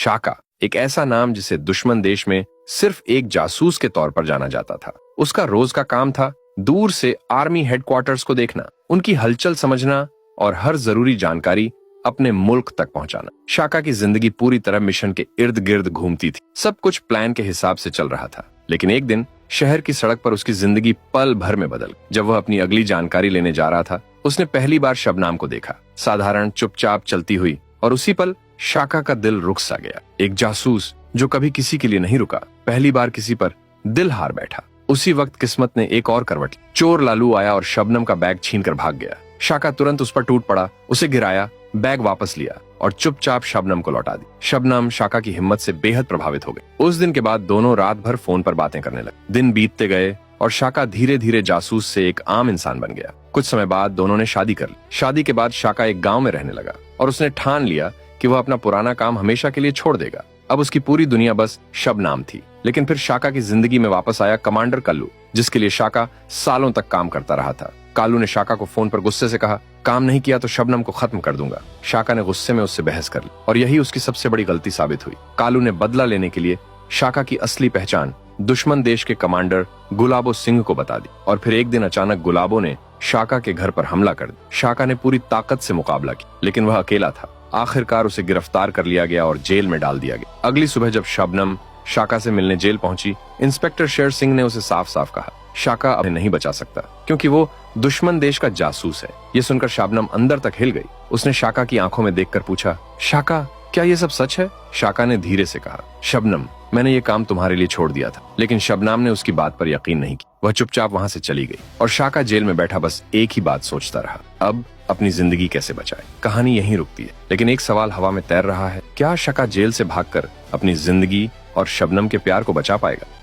शाका एक ऐसा नाम जिसे दुश्मन देश में सिर्फ एक जासूस के तौर पर जाना जाता था। उसका रोज का काम था दूर से आर्मी हेडक्वार्टर्स को देखना, उनकी हलचल समझना और हर जरूरी जानकारी अपने मुल्क तक पहुंचाना। शाका की जिंदगी पूरी तरह मिशन के इर्द गिर्द घूमती थी। सब कुछ प्लान के हिसाब से चल रहा था, लेकिन एक दिन शहर की सड़क पर उसकी जिंदगी पल भर में बदल। जब वह अपनी अगली जानकारी लेने जा रहा था, उसने पहली बार शबनम को देखा, साधारण चुपचाप चलती हुई, और उसी पल शाका का दिल रुक सा गया। एक जासूस जो कभी किसी के लिए नहीं रुका, पहली बार किसी पर दिल हार बैठा। उसी वक्त किस्मत ने एक और करवट ली। चोर लालू आया और शबनम का बैग छीनकर भाग गया। शाका तुरंत उस पर टूट पड़ा, उसे गिराया, बैग वापस लिया और चुपचाप शबनम को लौटा दी। शबनम शाका की हिम्मत से बेहद प्रभावित हो गई। उस दिन के बाद दोनों रात भर फोन पर बातें करने लगे। दिन बीतते गए और शाका धीरे धीरे जासूस से एक आम इंसान बन गया। कुछ समय बाद दोनों ने शादी कर ली। शादी के बाद शाका एक गांव में रहने लगा और उसने ठान लिया कि वह अपना पुराना काम हमेशा के लिए छोड़ देगा। अब उसकी पूरी दुनिया बस शबनम थी। लेकिन फिर शाका की जिंदगी में वापस आया कमांडर कल्लू, जिसके लिए शाका सालों तक काम करता रहा था। कालू ने शाका को फोन पर गुस्से से कहा, काम नहीं किया तो शबनम को खत्म कर दूंगा। शाका ने गुस्से में उससे बहस कर ली और यही उसकी सबसे बड़ी गलती साबित हुई। कालू ने बदला लेने के लिए शाका की असली पहचान दुश्मन देश के कमांडर गुलाबो सिंह को बता दी और फिर एक दिन अचानक गुलाबो ने शाका के घर पर हमला कर दिया। शाका ने पूरी ताकत से मुकाबला किया, लेकिन वह अकेला था। आखिरकार उसे गिरफ्तार कर लिया गया और जेल में डाल दिया गया। अगली सुबह जब शबनम शाका से मिलने जेल पहुंची, इंस्पेक्टर शेर सिंह ने उसे साफ साफ कहा, शाका अब नहीं बचा सकता क्योंकि वो दुश्मन देश का जासूस है। ये सुनकर शबनम अंदर तक हिल गई। उसने शाका की आंखों में देखकर पूछा, शाका क्या ये सब सच है? शाका ने धीरे से कहा, शबनम मैंने ये काम तुम्हारे लिए छोड़ दिया था। लेकिन शबनम ने उसकी बात पर यकीन नहीं किया। वह चुपचाप वहां से चली गई और शाका जेल में बैठा बस एक ही बात सोचता रहा, अब अपनी जिंदगी कैसे बचाए। कहानी यहीं रुकती है, लेकिन एक सवाल हवा में तैर रहा है, क्या शाका जेल से भागकर अपनी जिंदगी और शबनम के प्यार को बचा पाएगा?